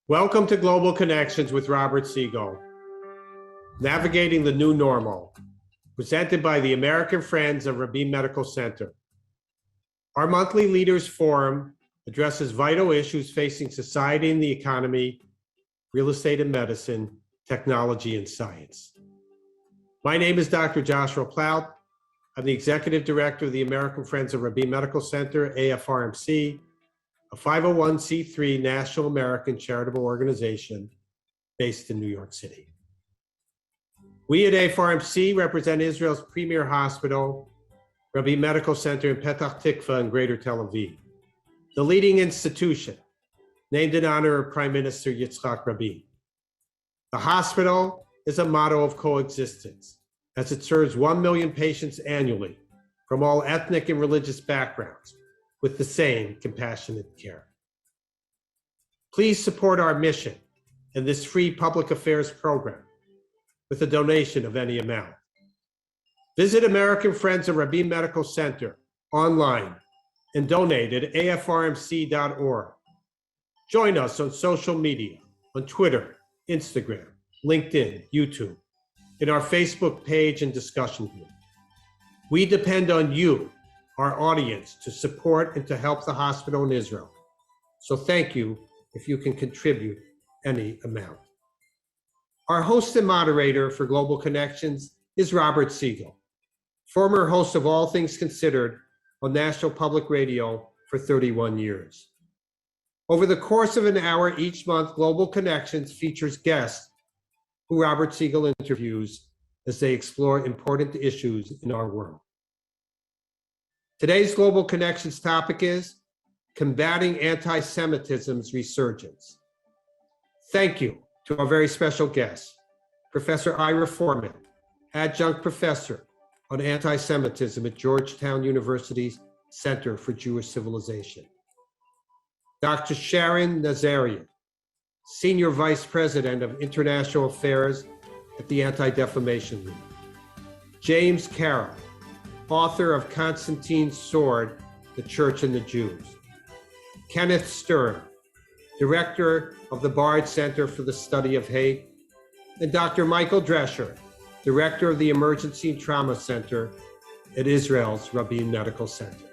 Welcome to Global Connections with Robert Siegel, Navigating the New Normal, presented by the American Friends of Rabin Medical Center. Our monthly Leaders Forum addresses vital issues facing society and the economy, real estate and medicine, technology and science. My name is Dr. Joshua Plout. I'm the Executive Director of the American Friends of Rabin Medical Center, AFRMC, a 501c3 national American charitable organization based in New York City. We at AFRMC represent Israel's premier hospital, Rabin Medical Center in Petah Tikva in Greater Tel Aviv, the leading institution named in honor of Prime Minister Yitzhak Rabin. The hospital is a model of coexistence, as it serves 1 million patients annually from all ethnic and religious backgrounds, with the same compassionate care. Please support our mission and this free public affairs program with a donation of any amount. Visit American Friends of Rabin Medical Center online and donate at afrmc.org. Join us on social media, on Twitter, Instagram, LinkedIn, YouTube, in our Facebook page and discussion group. We depend on you, our audience, to support and to help the hospital in Israel. So thank you if you can contribute any amount. Our host and moderator for Global Connections is Robert Siegel, former host of All Things Considered on National Public Radio for 31 years. Over the course of an hour each month, Global Connections features guests who Robert Siegel interviews as they explore important issues in our world. Today's Global Connections topic is combating anti-Semitism's resurgence. Thank you to our very special guest, Professor Ira Forman, Adjunct Professor on Anti-Semitism at Georgetown University's Center for Jewish Civilization. Dr. Sharon Nazarian, Senior Vice President of International Affairs at the Anti-Defamation League. James Carroll, author of Constantine's Sword, The Church and the Jews. Kenneth Stern, Director of the Bard Center for the Study of Hate. And Dr. Michael Drescher, Director of the Emergency and Trauma Center at Israel's Rabin Medical Center.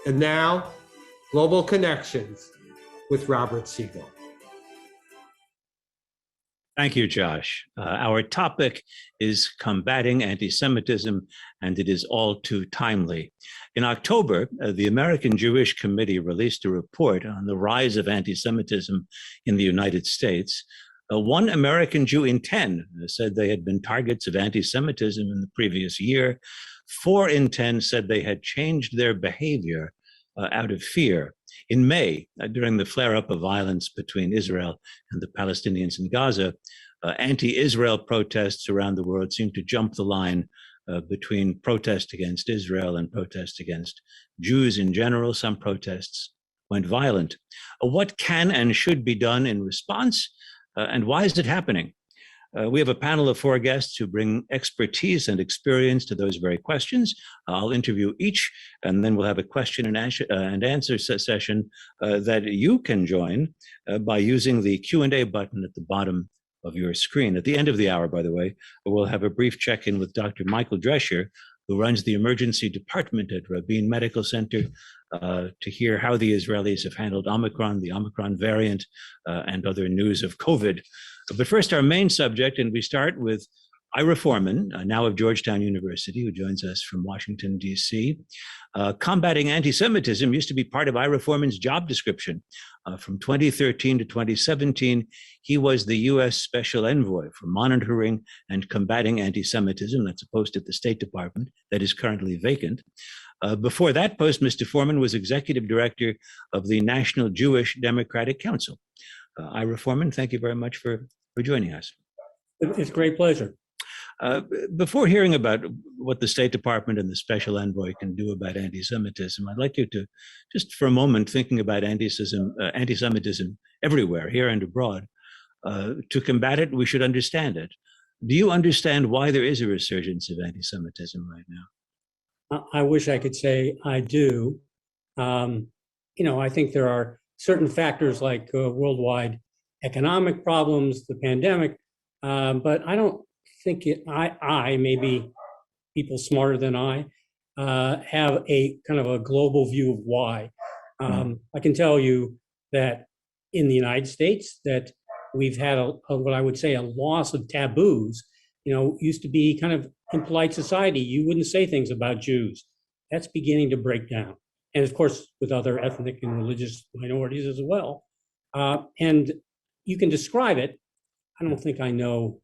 And now, Global Connections with Robert Siegel. Thank you, Josh. Our topic is combating anti-Semitism, and it is all too timely. In October, the American Jewish Committee released a report on the rise of anti-Semitism in the United States. 1 American Jew in 10 said they had been targets of anti-Semitism in the previous year. 4 in 10 said they had changed their behavior out of fear. In May, during the flare-up of violence between Israel and the Palestinians in Gaza, anti-Israel protests around the world seemed to jump the line between protest against Israel and protest against Jews in general. Some protests went violent. What can and should be done in response, and why is it happening? We have a panel of 4 guests who bring expertise and experience to those very questions. I'll interview each, and then we'll have a question and answer session that you can join by using the Q&A button at the bottom of your screen. At the end of the hour, by the way, we'll have a brief check-in with Dr. Michael Drescher, who runs the emergency department at Rabin Medical Center, to hear how the Israelis have handled Omicron, the Omicron variant, and other news of COVID. But first, our main subject, and we start with Ira Forman, now of Georgetown University, who joins us from Washington, D.C. Combating anti-Semitism used to be part of Ira Forman's job description. From 2013 to 2017, he was the U.S. Special Envoy for monitoring and combating anti-Semitism. That's a post at the State Department that is currently vacant. Before that post, Mr. Forman was Executive Director of the National Jewish Democratic Council. Ira Forman, thank you very much for joining us. It's a great pleasure. Before hearing about what the State Department and the Special Envoy can do about anti-Semitism, I'd like you to, just for a moment, thinking about anti-Semitism everywhere, here and abroad. To combat it, we should understand it. Do you understand why there is a resurgence of anti-Semitism right now? I wish I could say I do. I think there are certain factors like worldwide economic problems, the pandemic, but I don't think maybe people smarter than I, have a kind of a global view of why. I can tell you that in the United States, that we've had what I would say a loss of taboos. Used to be kind of in polite society, you wouldn't say things about Jews. That's beginning to break down. And of course, with other ethnic and religious minorities as well. And you can describe it. I don't think I know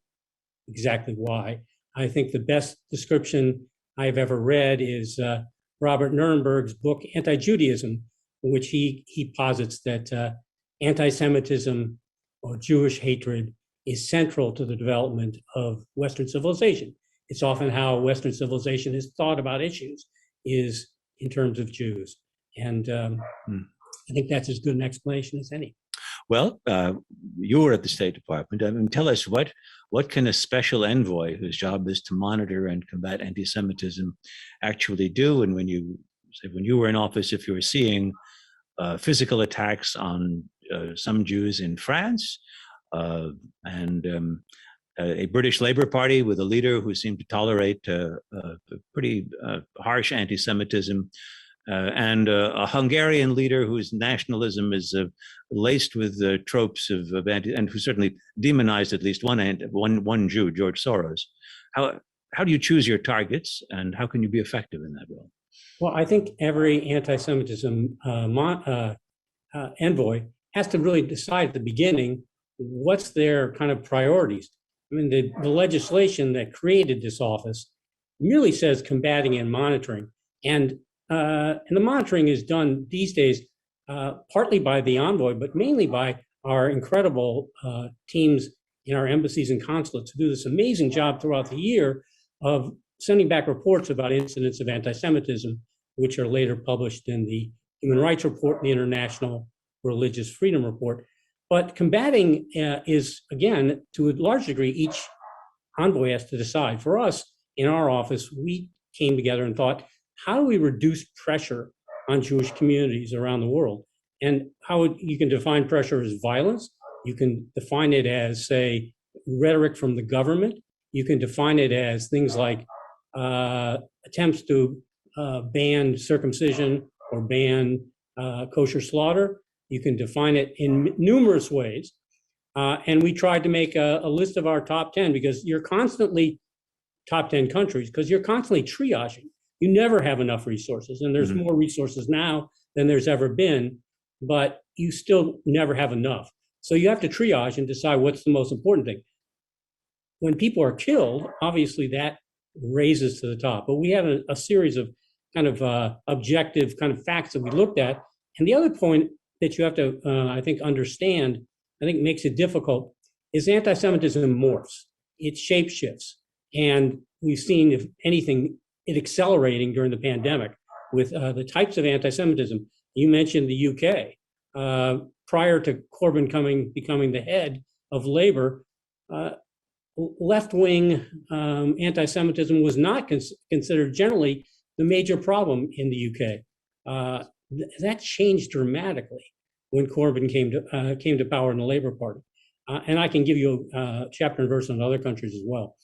exactly why. I think the best description I've ever read is Robert Nirenberg's book, Anti-Judaism, in which he posits that anti-Semitism or Jewish hatred is central to the development of Western civilization. It's often how Western civilization has thought about issues, is in terms of Jews. And I think that's as good an explanation as any. Well, you were at the State Department. I mean, tell us what can a special envoy whose job is to monitor and combat anti-Semitism actually do? And when you were in office, if you were seeing physical attacks on some Jews in France, and a British Labour Party with a leader who seemed to tolerate pretty harsh anti-Semitism, and a Hungarian leader whose nationalism is laced with the tropes of anti, and who certainly demonized at least one Jew, George Soros. How do you choose your targets, and how can you be effective in that role? Well, I think every anti-Semitism envoy has to really decide at the beginning what's their kind of priorities. I mean, the legislation that created this office really says combating and monitoring, and the monitoring is done these days partly by the envoy, but mainly by our incredible teams in our embassies and consulates who do this amazing job throughout the year of sending back reports about incidents of anti-Semitism, which are later published in the Human Rights Report and the International Religious Freedom Report. But combating is, again, to a large degree, each envoy has to decide. For us, in our office, we came together and thought, how do we reduce pressure on Jewish communities around the world? And how you can define pressure as violence. You can define it as, say, rhetoric from the government. You can define it as things like attempts to ban circumcision or ban kosher slaughter. You can define it in numerous ways. And we tried to make a list of our top 10 because you're constantly, top 10 countries, because you're constantly triaging. You never have enough resources, and there's more resources now than there's ever been, but you still never have enough. So you have to triage and decide what's the most important thing. When people are killed, obviously that raises to the top, but we have a series of kind of objective kind of facts that we looked at. And the other point that you have to, I think, understand, I think makes it difficult, is anti-Semitism morphs. It shapeshifts. And we've seen, if anything, it accelerating during the pandemic with the types of anti-Semitism. You mentioned the UK. Prior to Corbyn becoming the head of Labour, left-wing anti-Semitism was not considered generally the major problem in the UK. That changed dramatically when Corbyn came to power in the Labour Party. And I can give you a chapter and verse on other countries as well.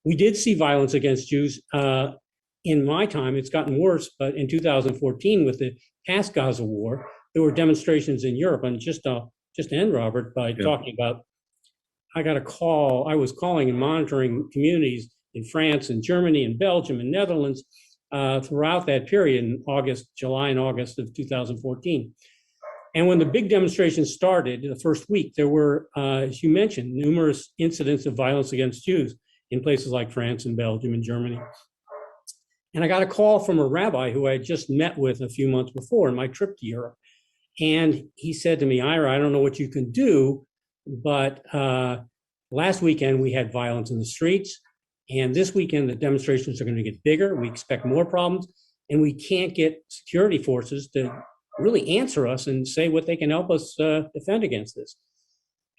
We did see violence against Jews. In my time, it's gotten worse, but in 2014, with the past Gaza war, there were demonstrations in Europe. And just to end, Robert, by talking about, I got a call. I was calling and monitoring communities in France and Germany and Belgium and Netherlands throughout that period in July and August of 2014. And when the big demonstrations started, the first week, there were, as you mentioned, numerous incidents of violence against Jews in places like France and Belgium and Germany. And I got a call from a rabbi who I had just met with a few months before in my trip to Europe. And he said to me, Ira, I don't know what you can do, but last weekend we had violence in the streets. And this weekend, the demonstrations are going to get bigger. We expect more problems. And we can't get security forces to really answer us and say what they can help us defend against this.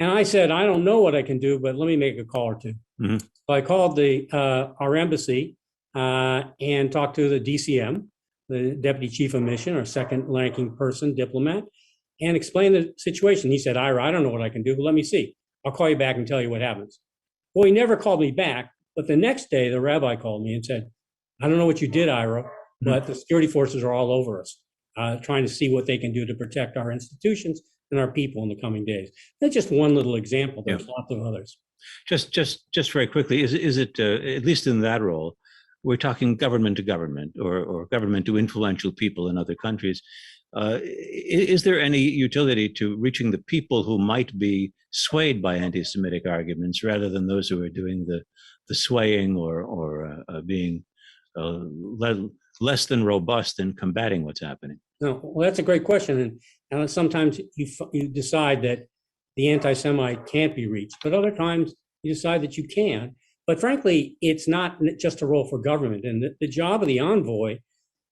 And I said, I don't know what I can do, but let me make a call or two. So I called our embassy and talked to the DCM, the Deputy Chief of Mission, our second ranking person, diplomat. and explained the situation. He said, Ira, I don't know what I can do, but let me see. I'll call you back and tell you what happens. Well, he never called me back, but the next day the rabbi called me and said, I don't know what you did, Ira, but the security forces are all over us, trying to see what they can do to protect our institutions and our people in the coming days. That's just one little example. There's lots of others. Just very quickly, is it at least in that role, we're talking government to government or government to influential people in other countries. Is there any utility to reaching the people who might be swayed by anti-Semitic arguments rather than those who are doing the swaying or being less than robust in combating what's happening? No, well, that's a great question. And sometimes you decide that the anti-Semite can't be reached, but other times you decide that you can. But frankly, it's not just a role for government. And the job of the envoy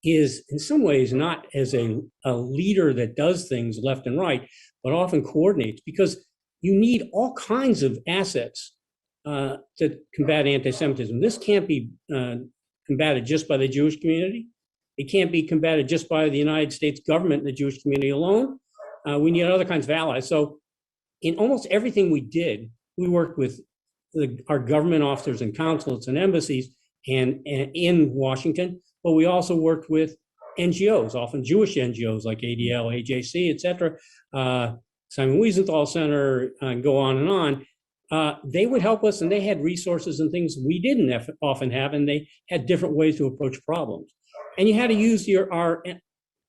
is in some ways not as a leader that does things left and right, but often coordinates, because you need all kinds of assets to combat anti-Semitism. This can't be combated just by the Jewish community. It can't be combated just by the United States government and the Jewish community alone. We need other kinds of allies. So in almost everything we did, we worked with our government officers and consulates and embassies and in Washington, but we also worked with NGOs, often Jewish NGOs like ADL, AJC, et cetera, Simon Wiesenthal Center, and go on and on. They would help us, and they had resources and things we didn't often have, and they had different ways to approach problems. And you had to use our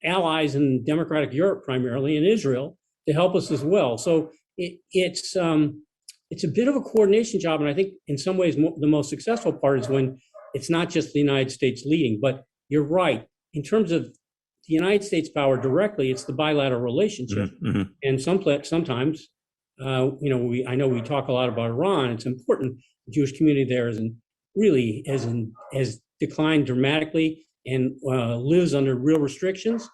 allies in democratic Europe, primarily in Israel, to help us as well. So it's a bit of a coordination job, and I think in some ways the most successful part is when it's not just the United States leading. But you're right, in terms of the United States power directly, it's the bilateral relationship. Mm-hmm. And sometimes, I know we talk a lot about Iran. It's important. The Jewish community there has declined dramatically and lives under real restrictions.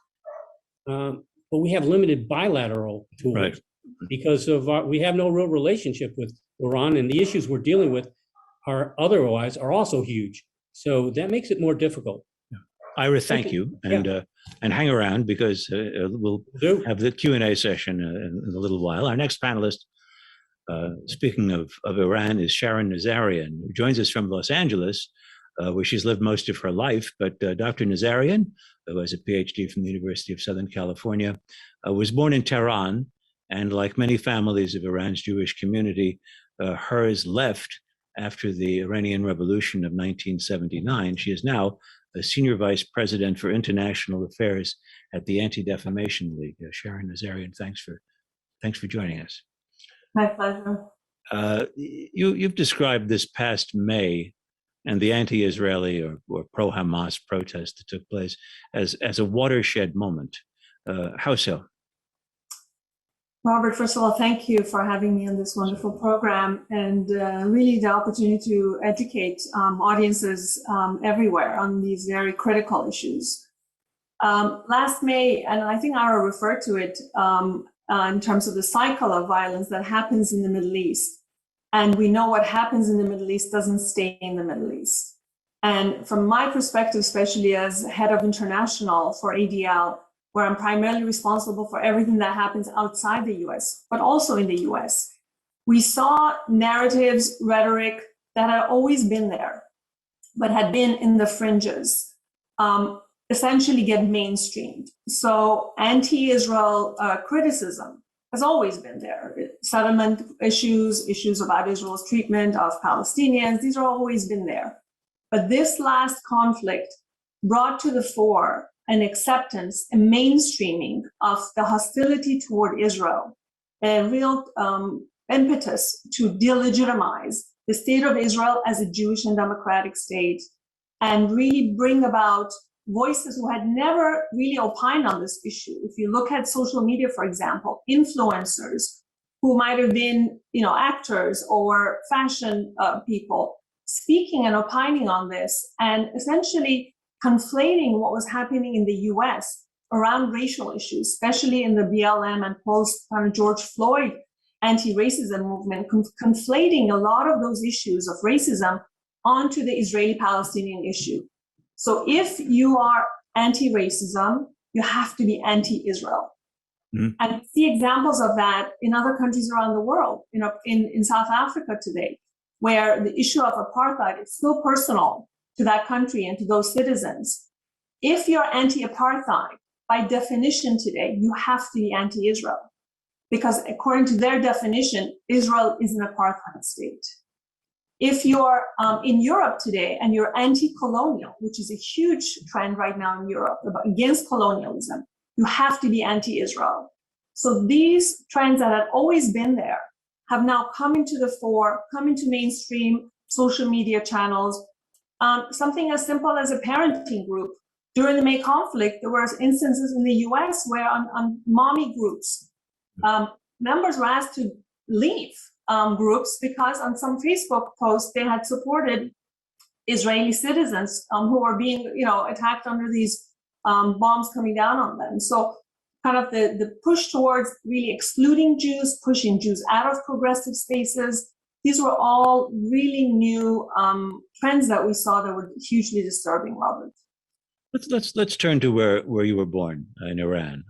But we have limited bilateral tools. Right. Because we have no real relationship with Iran, and the issues we're dealing with are also huge. So that makes it more difficult. Ira, thank you, and hang around because we'll have the Q&A session in a little while. Our next panelist, speaking of Iran, is Sharon Nazarian, who joins us from Los Angeles, where she's lived most of her life. But Dr. Nazarian, who has a PhD from the University of Southern California, was born in Tehran. And like many families of Iran's Jewish community, hers left after the Iranian Revolution of 1979. She is now a senior vice president for international affairs at the Anti-Defamation League. Sharon Nazarian, thanks for joining us. My pleasure. You've described this past May and the anti-Israeli or pro-Hamas protest that took place as a watershed moment. How so? Robert, first of all, thank you for having me on this wonderful program and really the opportunity to educate audiences everywhere on these very critical issues. Last May, and I think Ira referred to it in terms of the cycle of violence that happens in the Middle East. And we know what happens in the Middle East doesn't stay in the Middle East. And from my perspective, especially as head of international for ADL, where I'm primarily responsible for everything that happens outside the US, but also in the US. We saw narratives, rhetoric that had always been there, but had been in the fringes, essentially get mainstreamed. So anti-Israel criticism has always been there. Settlement issues about Israel's treatment of Palestinians, these have always been there. But this last conflict brought to the fore an acceptance, a mainstreaming of the hostility toward Israel, a real impetus to delegitimize the state of Israel as a Jewish and democratic state, and really bring about voices who had never really opined on this issue. If you look at social media, for example, influencers who might have been, actors or fashion people speaking and opining on this, and essentially conflating what was happening in the US around racial issues, especially in the BLM and post kind of George Floyd anti-racism movement, conflating a lot of those issues of racism onto the Israeli-Palestinian issue. So if you are anti-racism, you have to be anti-Israel. And we see examples of that in other countries around the world, in South Africa today, where the issue of apartheid is still personal to that country and to those citizens. If you're anti-apartheid, by definition today, you have to be anti-Israel, because according to their definition, Israel is an apartheid state. If you're in Europe today and you're anti-colonial, which is a huge trend right now in Europe against colonialism, you have to be anti-Israel. So these trends that had always been there have now come into the fore, come into mainstream social media channels. Something as simple as a parenting group. During the May conflict, there were instances in the US where on mommy groups, members were asked to leave groups because on some Facebook posts they had supported Israeli citizens who were being, attacked under these bombs coming down on them. So kind of the push towards really excluding Jews, pushing Jews out of progressive spaces, these were all really new trends that we saw that were hugely disturbing, Robert. Let's turn to where you were born in Iran.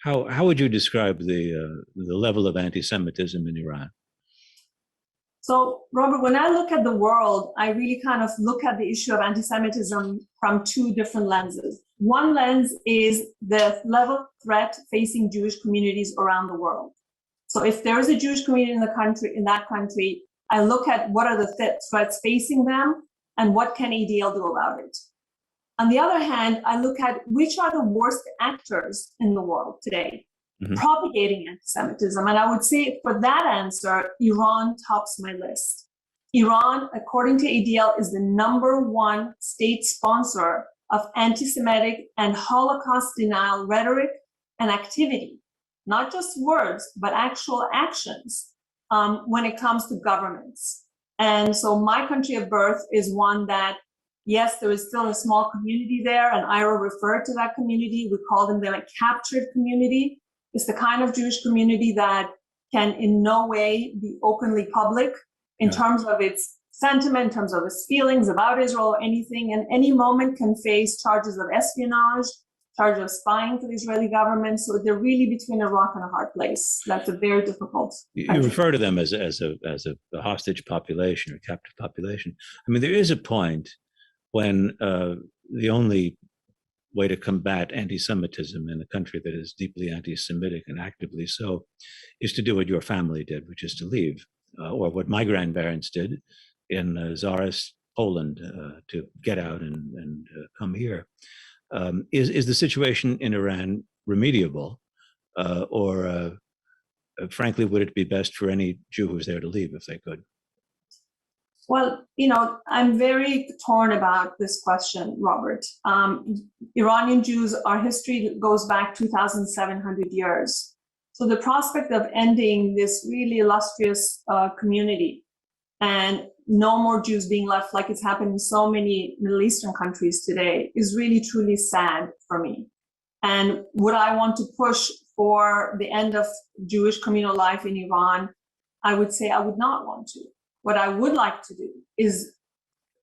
How would you describe the level of anti-Semitism in Iran? So, Robert, when I look at the world, I really kind of look at the issue of anti-Semitism from two different lenses. One lens is the level of threat facing Jewish communities around the world. So if there is a Jewish community in that country, I look at what are the threats facing them and what can ADL do about it. On the other hand, I look at which are the worst actors in the world today, propagating anti-Semitism. And I would say for that answer, Iran tops my list. Iran, according to ADL, is the #1 state sponsor of anti-Semitic and Holocaust denial rhetoric and activity, not just words, but actual actions when it comes to governments. And so my country of birth is one that, yes, there is still a small community there, and Ira referred to that community. We call them a captured community. It's the kind of Jewish community that can in no way be openly public in terms of its sentiment, in terms of its feelings about Israel or anything, and any moment can face charges of espionage, charges of spying for the Israeli government. So they're really between a rock and a hard place. That's a very difficult country. You refer to them as a hostage population or captive population. I mean, there is a point when the only way to combat anti-Semitism in a country that is deeply anti-Semitic and actively so is to do what your family did, which is to leave, or what my grandparents did in Tsarist Poland, to get out and come here. Is the situation in Iran remediable, or frankly, would it be best for any Jew who's there to leave if they could? Well, I'm very torn about this question, Robert. Iranian Jews, our history goes back 2,700 years. So the prospect of ending this really illustrious community and no more Jews being left like it's happened in so many Middle Eastern countries today is really, truly sad for me. And would I want to push for the end of Jewish communal life in Iran? I would say I would not want to. What I would like to do is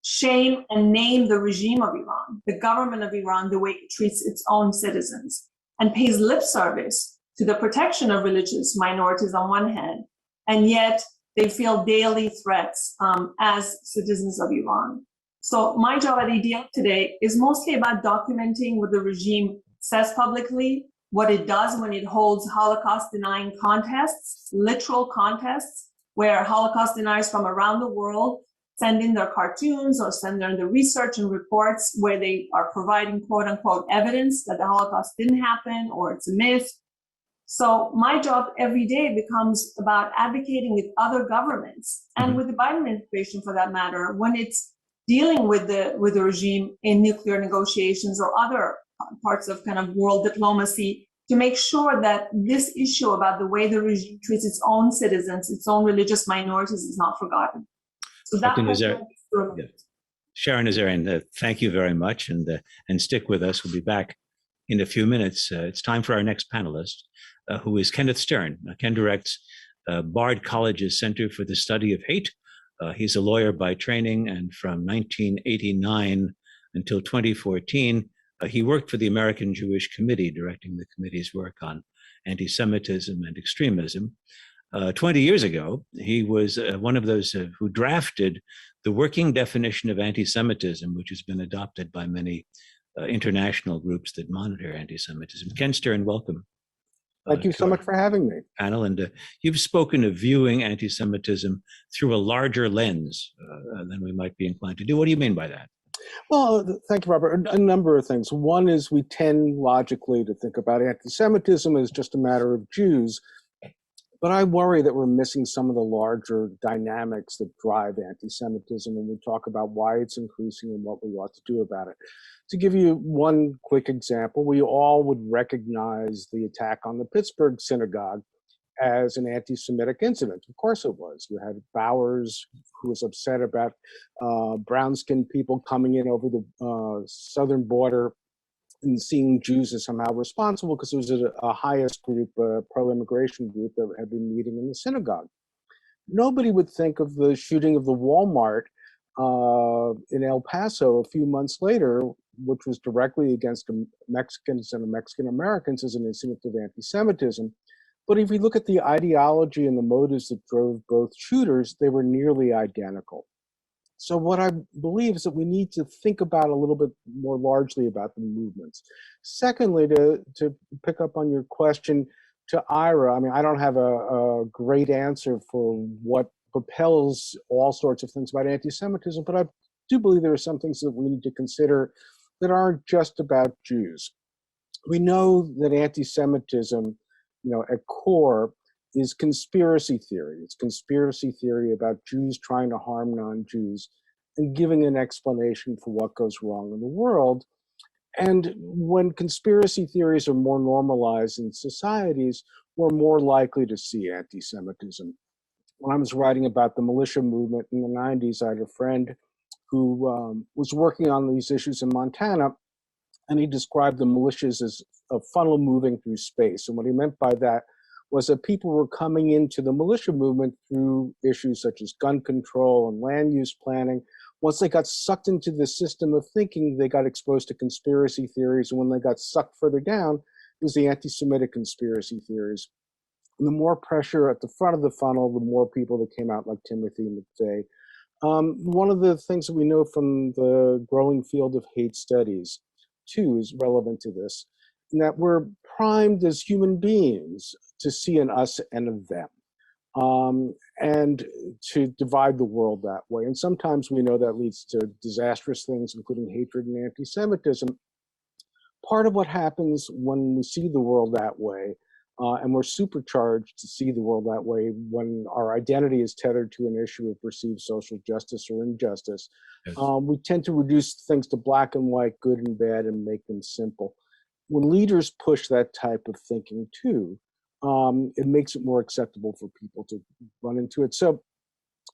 shame and name the regime of Iran, the government of Iran, the way it treats its own citizens and pays lip service to the protection of religious minorities on one hand, and yet they feel daily threats as citizens of Iran. So my job at ADL today is mostly about documenting what the regime says publicly, what it does when it holds Holocaust-denying contests, literal contests, where Holocaust deniers from around the world send in their cartoons or send in the research and reports where they are providing quote unquote evidence that the Holocaust didn't happen or it's a myth. So my job every day becomes about advocating with other governments and with the Biden administration for that matter, when it's dealing with the regime in nuclear negotiations or other parts of kind of world diplomacy, to make sure that this issue about the way the regime treats its own citizens, its own religious minorities, is not forgotten. So that Sharon Nazarian, thank you very much, and stick with us. We'll be back in a few minutes. It's time for our next panelist, who is Kenneth Stern. Ken directs Bard College's Center for the Study of Hate. He's a lawyer by training, and from 1989 until 2014, he worked for the American Jewish Committee, directing the committee's work on anti-Semitism and extremism. 20 years ago, he was one of those who drafted the working definition of anti-Semitism, which has been adopted by many international groups that monitor anti-Semitism. Ken Stern, welcome. Thank you so much for having me. Panel, and you've spoken of viewing anti-Semitism through a larger lens than we might be inclined to do. What do you mean by that? Well, thank you, Robert. A number of things. One is we tend logically to think about anti-Semitism as just a matter of Jews, but I worry that we're missing some of the larger dynamics that drive anti-Semitism when we talk about why it's increasing and what we ought to do about it. To give you one quick example, we all would recognize the attack on the Pittsburgh synagogue as an anti-Semitic incident. Of course it was. You had Bowers, who was upset about brown-skinned people coming in over the southern border and seeing Jews as somehow responsible because it was a highest group, pro-immigration group that had been meeting in the synagogue. Nobody would think of the shooting of the Walmart in El Paso a few months later, which was directly against Mexicans and Mexican Americans, as an incident of anti-Semitism. But if you look at the ideology and the motives that drove both shooters, they were nearly identical. So what I believe is that we need to think about a little bit more largely about the movements. Secondly, to pick up on your question to Ira, I mean, I don't have a great answer for what propels all sorts of things about anti-Semitism, but I do believe there are some things that we need to consider that aren't just about Jews. We know that anti-Semitism, at core, is conspiracy theory. It's conspiracy theory about Jews trying to harm non-Jews and giving an explanation for what goes wrong in the world. And when conspiracy theories are more normalized in societies, we're more likely to see anti-Semitism. When I was writing about the militia movement in the 90s, I had a friend who was working on these issues in Montana, and he described the militias as a funnel moving through space. And what he meant by that was that people were coming into the militia movement through issues such as gun control and land use planning. Once they got sucked into the system of thinking, they got exposed to conspiracy theories. And when they got sucked further down, it was the anti-Semitic conspiracy theories. And the more pressure at the front of the funnel, the more people that came out like Timothy McVeigh. One of the things that we know from the growing field of hate studies, too, is relevant to this, in that we're primed as human beings to see an us and a them, and to divide the world that way. And sometimes we know that leads to disastrous things, including hatred and anti-Semitism. Part of what happens when we see the world that way, and we're supercharged to see the world that way when our identity is tethered to an issue of perceived social justice or injustice, yes. We tend to reduce things to black and white, good and bad, and make them simple. When leaders push that type of thinking too, it makes it more acceptable for people to run into it. So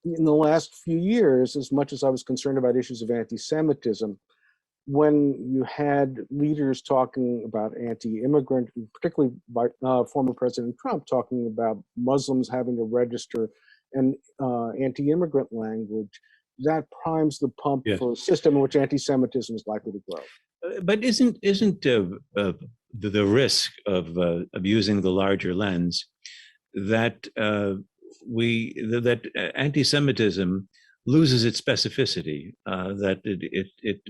in the last few years, as much as I was concerned about issues of anti-Semitism, when you had leaders talking about anti-immigrant, particularly by former President Trump talking about Muslims having to register and anti-immigrant language, that primes the pump for a system in which anti-Semitism is likely to grow. But isn't the risk of using the larger lens that that anti-Semitism loses its specificity? That it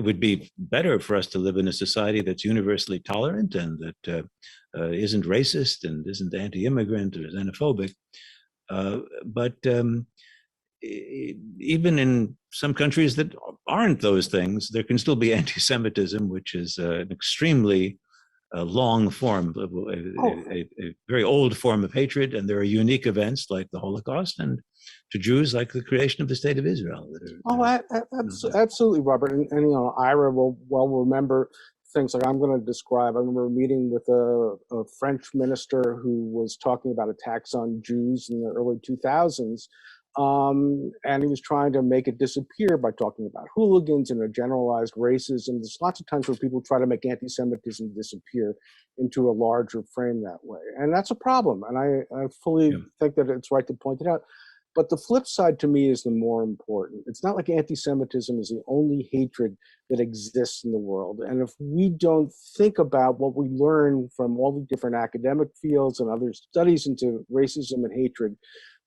would be better for us to live in a society that's universally tolerant and that isn't racist and isn't anti-immigrant or xenophobic. But even in some countries that aren't those things, there can still be anti-Semitism, which is an extremely long form, a very old form of hatred. And there are unique events like the Holocaust, and to Jews like the creation of the State of Israel. Absolutely, Robert. And Ira will well remember things like I'm going to describe. I remember meeting with a French minister who was talking about attacks on Jews in the early 2000s. And he was trying to make it disappear by talking about hooligans and a generalized racism. There's lots of times where people try to make anti-Semitism disappear into a larger frame that way. And that's a problem. And I fully think that it's right to point it out. But the flip side to me is the more important. It's not like anti-Semitism is the only hatred that exists in the world. And if we don't think about what we learn from all the different academic fields and other studies into racism and hatred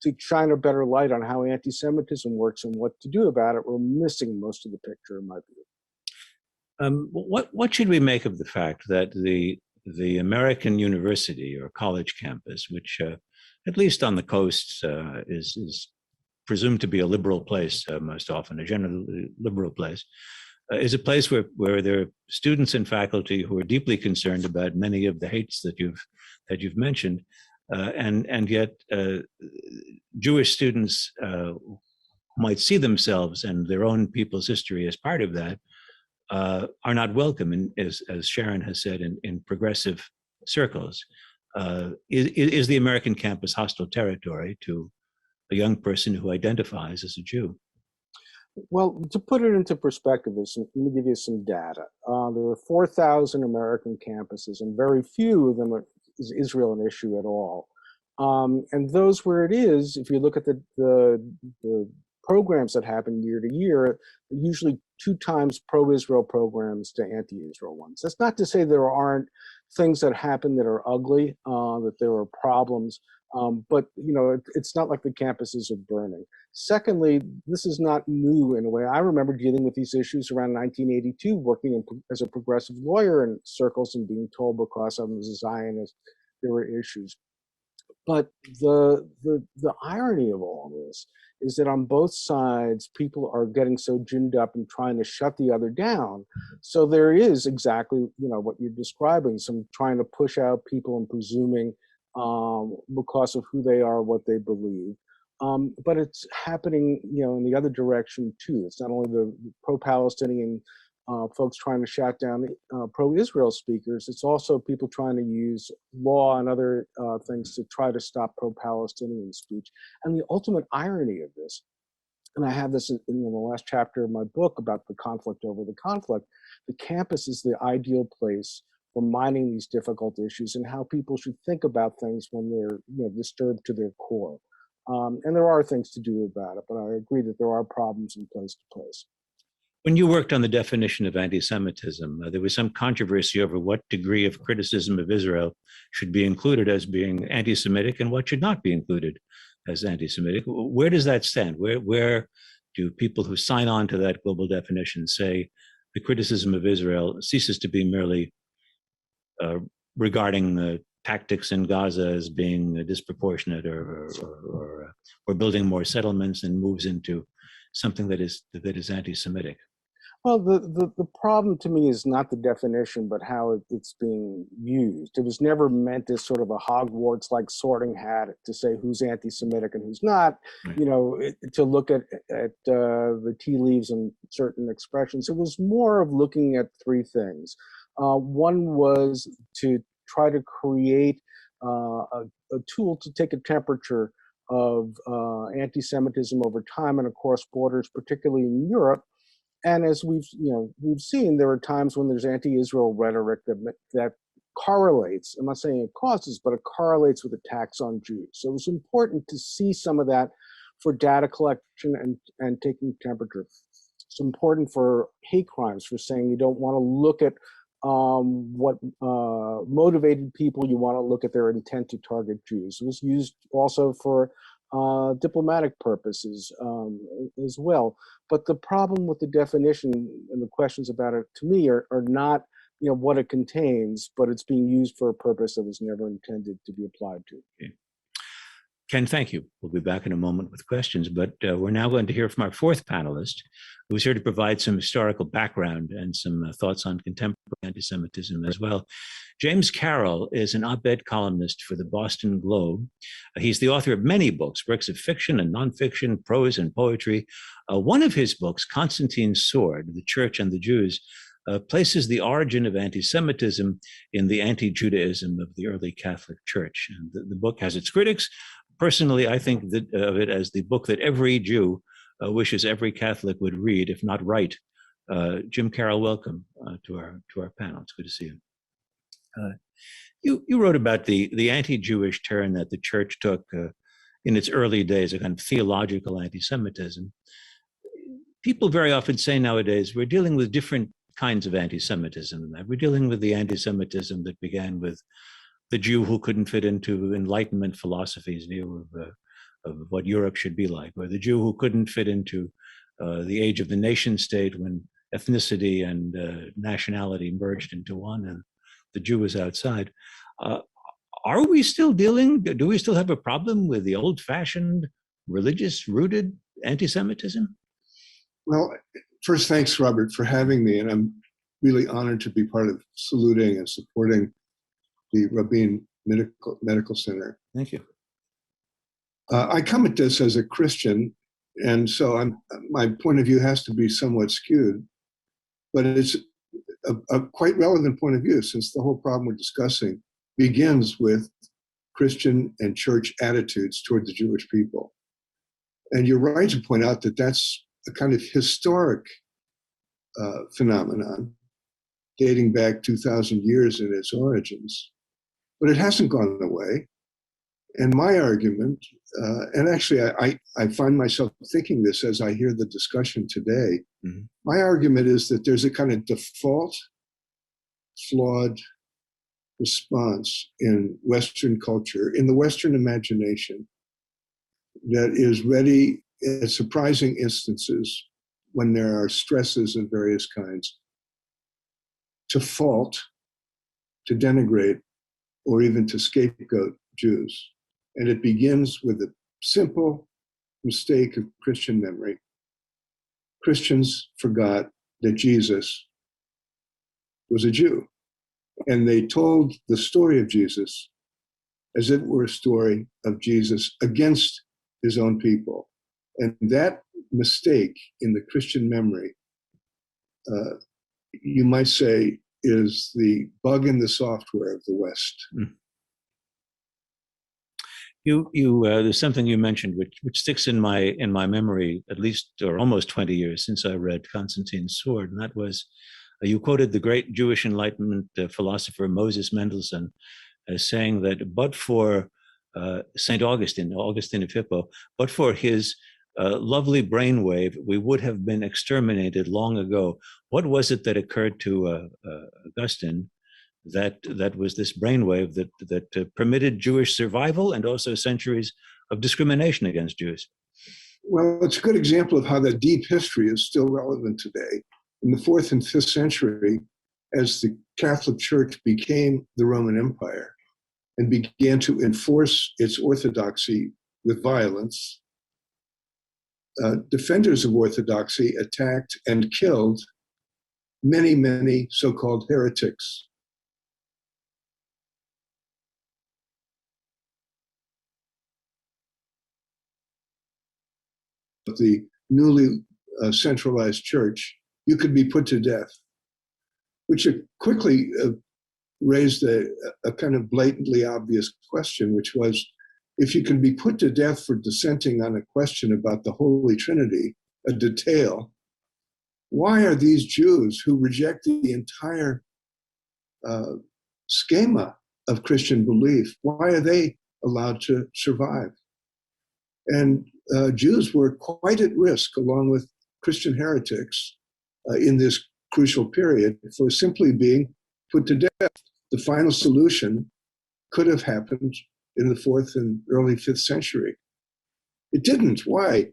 to shine a better light on how anti-Semitism works and what to do about it, we're missing most of the picture, in my view. What should we make of the fact that the American university or college campus, which at least on the coast is presumed to be a liberal place most often, a generally liberal place, is a place where there are students and faculty who are deeply concerned about many of the hates that you've mentioned, and yet Jewish students might see themselves and their own people's history as part of that, are not welcome, as Sharon has said, in progressive circles. Is the American campus hostile territory to a young person who identifies as a Jew? Well, to put it into perspective, let me give you some data. There are 4,000 American campuses, and very few of them is Israel an issue at all. And those where it is, if you look at the programs that happen year to year, usually 2 times pro-Israel programs to anti-Israel ones. That's not to say there aren't things that happen that are ugly, that there are problems, but it's not like the campuses are burning. Secondly, this is not new in a way. I remember dealing with these issues around 1982, working as a progressive lawyer in circles and being told because I was a Zionist, there were issues. But the irony of all this is that on both sides, people are getting so ginned up and trying to shut the other down. So there is exactly what you're describing, some trying to push out people and presuming because of who they are, what they believe. But it's happening, in the other direction too. It's not only the pro-Palestinian folks trying to shut down pro-Israel speakers. It's also people trying to use law and other things to try to stop pro-Palestinian speech. And the ultimate irony of this, and I have this in the last chapter of my book about the conflict over the conflict, the campus is the ideal place for mining these difficult issues and how people should think about things when they're disturbed to their core. And there are things to do about it, but I agree that there are problems in place to place. When you worked on the definition of anti-Semitism, there was some controversy over what degree of criticism of Israel should be included as being anti-Semitic and what should not be included as anti-Semitic. Where does that stand? Where do people who sign on to that global definition say the criticism of Israel ceases to be merely regarding the tactics in Gaza as being disproportionate or building more settlements and moves into something that is anti-Semitic? Well, the problem to me is not the definition, but how it's being used. It was never meant as sort of a Hogwarts-like sorting hat to say who's anti-Semitic and who's not, right. To look at the tea leaves and certain expressions. It was more of looking at 3 things. One was to try to create a tool to take a temperature of anti-Semitism over time and across borders, particularly in Europe. And as we've seen, there are times when there's anti-Israel rhetoric that correlates. I'm not saying it causes, but it correlates with attacks on Jews. So it was important to see some of that for data collection and taking temperature. It's important for hate crimes, for saying you don't want to look at what motivated people. You want to look at their intent to target Jews. It was used also for diplomatic purposes as well. But the problem with the definition and the questions about it, to me, are not what it contains, but it's being used for a purpose that was never intended to be applied to. Okay. Ken, thank you. We'll be back in a moment with questions, but we're now going to hear from our 4th panelist, who's here to provide some historical background and some thoughts on contemporary anti-Semitism as well. James Carroll is an op-ed columnist for the Boston Globe. He's the author of many books, works of fiction and nonfiction, prose and poetry. One of his books, Constantine's Sword, The Church and the Jews, places the origin of anti-Semitism in the anti-Judaism of the early Catholic Church. And the book has its critics. Personally, I think of it as the book that every Jew wishes every Catholic would read, if not write. Jim Carroll, welcome to our panel. It's good to see you. You wrote about the anti-Jewish turn that the church took in its early days, a kind of theological anti-Semitism. People very often say nowadays, we're dealing with different kinds of anti-Semitism than that. We're dealing with the anti-Semitism that began with the Jew who couldn't fit into Enlightenment philosophy's view of what Europe should be like, or the Jew who couldn't fit into the age of the nation state when ethnicity and nationality merged into one and the Jew was outside. Are we still do we still have a problem with the old-fashioned, religious-rooted anti-Semitism? Well, first, thanks, Robert, for having me. And I'm really honored to be part of saluting and supporting the Rabin Medical Center. Thank you. I come at this as a Christian, and so my point of view has to be somewhat skewed, but it's a quite relevant point of view, since the whole problem we're discussing begins with Christian and church attitudes toward the Jewish people. And you're right to point out that that's a kind of historic phenomenon dating back 2,000 years in its origins, but it hasn't gone away. And my argument, and actually I find myself thinking this as I hear the discussion today, my argument is that there's a kind of default, flawed response in Western culture, in the Western imagination, that is ready at surprising instances when there are stresses of various kinds to fault, to denigrate, or even to scapegoat Jews. And it begins with a simple mistake of Christian memory. Christians forgot that Jesus was a Jew, and they told the story of Jesus as if it were a story of Jesus against his own people. And that mistake in the Christian memory, you might say, is the bug in the software of the West. There's something you mentioned which sticks in my memory, at least or almost 20 years since I read Constantine's Sword, and that was you quoted the great Jewish Enlightenment philosopher Moses Mendelssohn as saying that, but for St. Augustine of Hippo, but for his lovely brainwave, we would have been exterminated long ago. What was it that occurred to Augustine that was this brainwave that permitted Jewish survival and also centuries of discrimination against Jews? Well, it's a good example of how that deep history is still relevant today. In the 4th and 5th century, as the Catholic Church became the Roman Empire and began to enforce its orthodoxy with violence, defenders of orthodoxy attacked and killed many, many so-called heretics. The newly centralized church, you could be put to death, which quickly raised a kind of blatantly obvious question, which was, if you can be put to death for dissenting on a question about the Holy Trinity, a detail, why are these Jews who reject the entire schema of Christian belief, why are they allowed to survive? And Jews were quite at risk, along with Christian heretics, in this crucial period, for simply being put to death. The final solution could have happened in the 4th and early 5th century. It didn't. Why?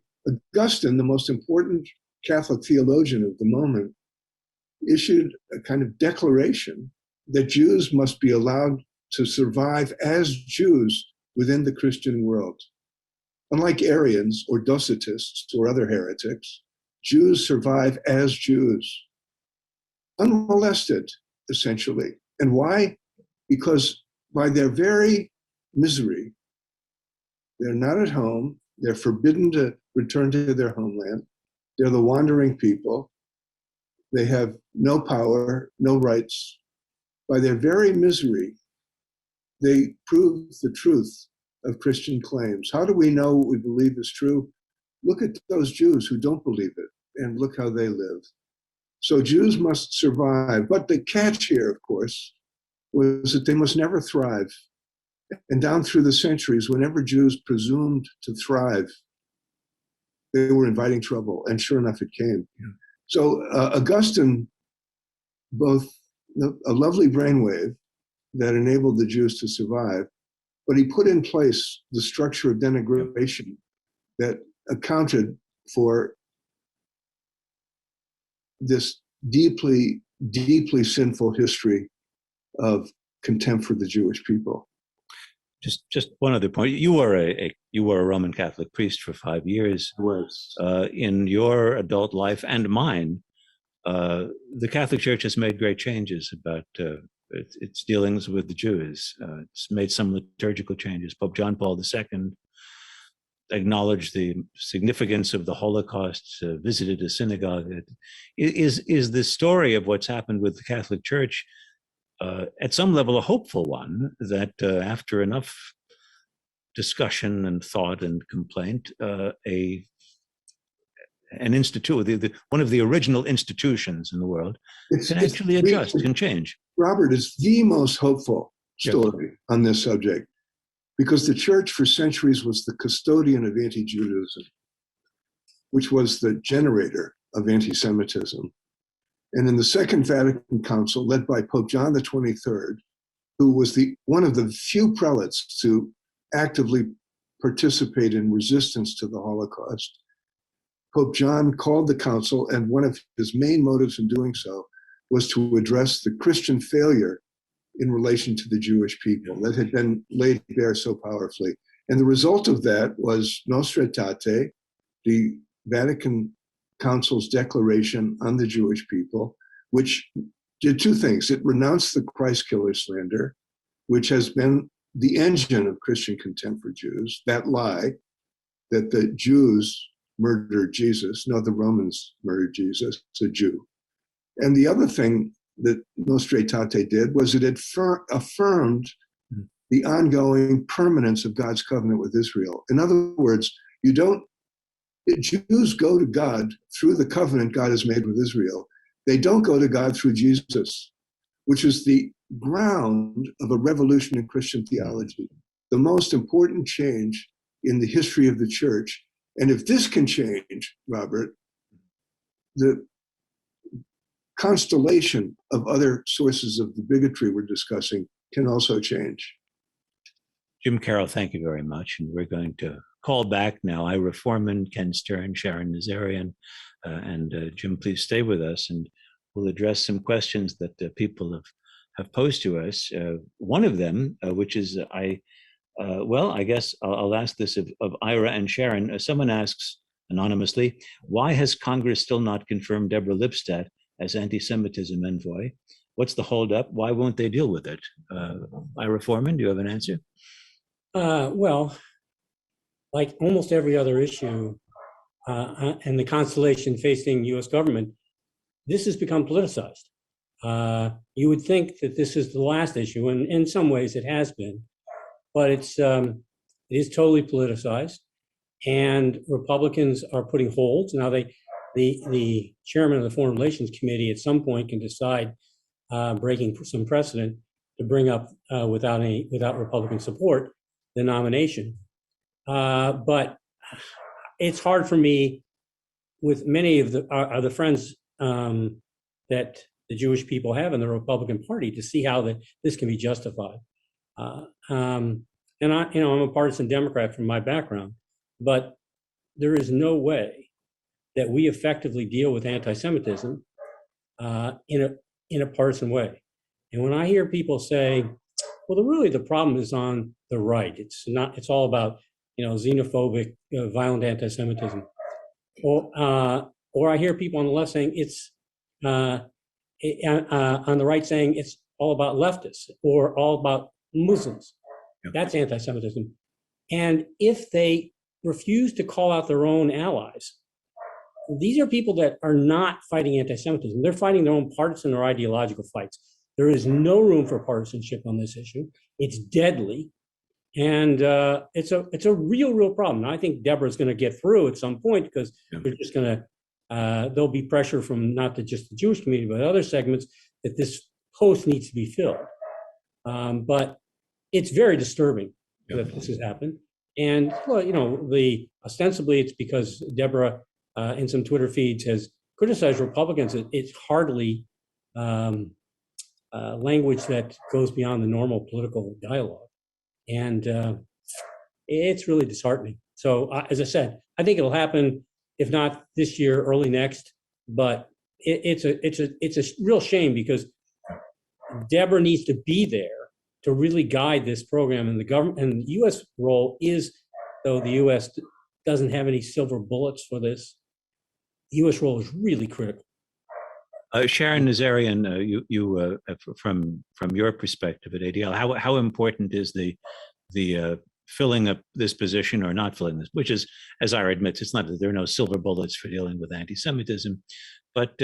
Augustine, the most important Catholic theologian of the moment, issued a kind of declaration that Jews must be allowed to survive as Jews within the Christian world. Unlike Arians or Docetists or other heretics, Jews survive as Jews, unmolested, essentially. And why? Because by their very misery, they're not at home, they're forbidden to return to their homeland, they're the wandering people, they have no power, no rights. By their very misery, they prove the truth of Christian claims. How do we know what we believe is true? Look at those Jews who don't believe it, and look how they live. So Jews must survive. But the catch here, of course, was that they must never thrive. And down through the centuries, whenever Jews presumed to thrive, they were inviting trouble. And sure enough, it came. Yeah. So Augustine, both a lovely brainwave that enabled the Jews to survive, but he put in place the structure of denigration that accounted for this deeply, deeply sinful history of contempt for the Jewish people. Just one other point. You were a Roman Catholic priest for 5 years. I was. In your adult life and mine, the Catholic Church has made great changes about its dealings with the Jews. It's made some liturgical changes. Pope John Paul II acknowledged the significance of the Holocaust, visited a synagogue. Is the story of what's happened with the Catholic Church at some level a hopeful one, that after enough discussion and thought and complaint, one of the original institutions in the world can actually adjust, can change? Robert, is the most hopeful story on this subject, because the church for centuries was the custodian of anti-Judaism, which was the generator of anti-Semitism. And in the Second Vatican Council, led by Pope John the 23rd, who was one of the few prelates to actively participate in resistance to the Holocaust, Pope John called the council, and one of his main motives in doing so was to address the Christian failure in relation to the Jewish people that had been laid bare so powerfully. And the result of that was Nostra Aetate, the Vatican Council's declaration on the Jewish people, which did two things. It renounced the Christ killer slander, which has been the engine of Christian contempt for Jews, that lie that the Jews murdered Jesus. No, the Romans murdered Jesus, it's a Jew. And the other thing that Nostra Aetate did was it affirmed the ongoing permanence of God's covenant with Israel. In other words, Jews go to God through the covenant God has made with Israel. They don't go to God through Jesus, which is the ground of a revolution in Christian theology, the most important change in the history of the church. And if this can change, Robert, the constellation of other sources of the bigotry we're discussing can also change. Jim Carroll, thank you very much. And we're going to call back now Ira Forman, Ken Stern, Sharon Nazarian, and Jim, please stay with us, and we'll address some questions that people have posed to us. One of them, which is, I guess I'll ask this of Ira and Sharon. Someone asks anonymously, why has Congress still not confirmed Deborah Lipstadt as anti-Semitism envoy? What's the holdup? Why won't they deal with it? Ira Forman, do you have an answer? Well, like almost every other issue and the constellation facing U.S. government, this has become politicized. You would think that this is the last issue, and in some ways it has been, but it is totally politicized, and Republicans are putting holds. Now the chairman of the Foreign Relations Committee at some point can decide, breaking some precedent, to bring up without Republican support the nomination. But it's hard for me, with many of the friends that the Jewish people have in the Republican Party, to see how this can be justified. And I'm a partisan Democrat from my background, but there is no way that we effectively deal with anti-Semitism in a partisan way. And when I hear people say, well, really the problem is on the right, it's all about xenophobic, violent anti-Semitism, or I hear people on the left saying it's on the right saying it's all about leftists or all about Muslims. Yep. That's anti-Semitism. And if they refuse to call out their own allies, these are people that are not fighting anti-Semitism. They're fighting their own partisan or ideological fights. There is no room for partisanship on this issue. It's deadly. And it's a real problem. And I think Deborah's going to get through at some point, because they're just going to, there'll be pressure from not just the Jewish community, but other segments, that this post needs to be filled. But it's very disturbing that this has happened. And well, ostensibly it's because Deborah in some Twitter feeds has criticized Republicans. It's hardly language that goes beyond the normal political dialogue, and it's really disheartening. So, as I said, I think it'll happen, if not this year, early next. But it's a real shame because Deborah needs to be there to really guide this program, and the government and the U.S. role is, though the U.S. doesn't have any silver bullets for this, the U.S. role is really critical. Sharon Nazarian, you from your perspective at ADL, how important is the filling up this position or not filling this? Which is, as Ira admits, it's not that there are no silver bullets for dealing with anti-Semitism, but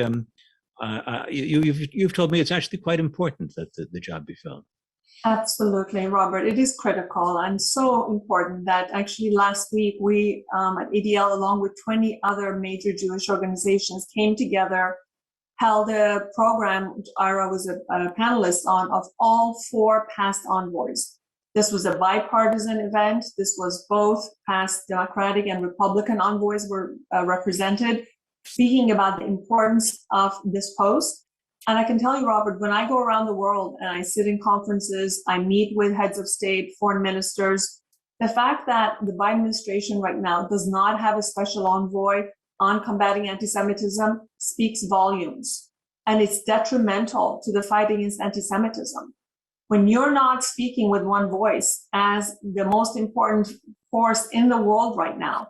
you've told me it's actually quite important that the job be filled. Absolutely, Robert. It is critical and so important that actually last week we at ADL, along with 20 other major Jewish organizations, came together, held a program, which Ira was a panelist on, of all 4 past envoys. This was a bipartisan event. This was both past Democratic and Republican envoys were represented, speaking about the importance of this post. And I can tell you, Robert, when I go around the world and I sit in conferences, I meet with heads of state, foreign ministers, the fact that the Biden administration right now does not have a special envoy on combating anti-Semitism speaks volumes. And it's detrimental to the fight against anti-Semitism. When you're not speaking with one voice as the most important force in the world right now,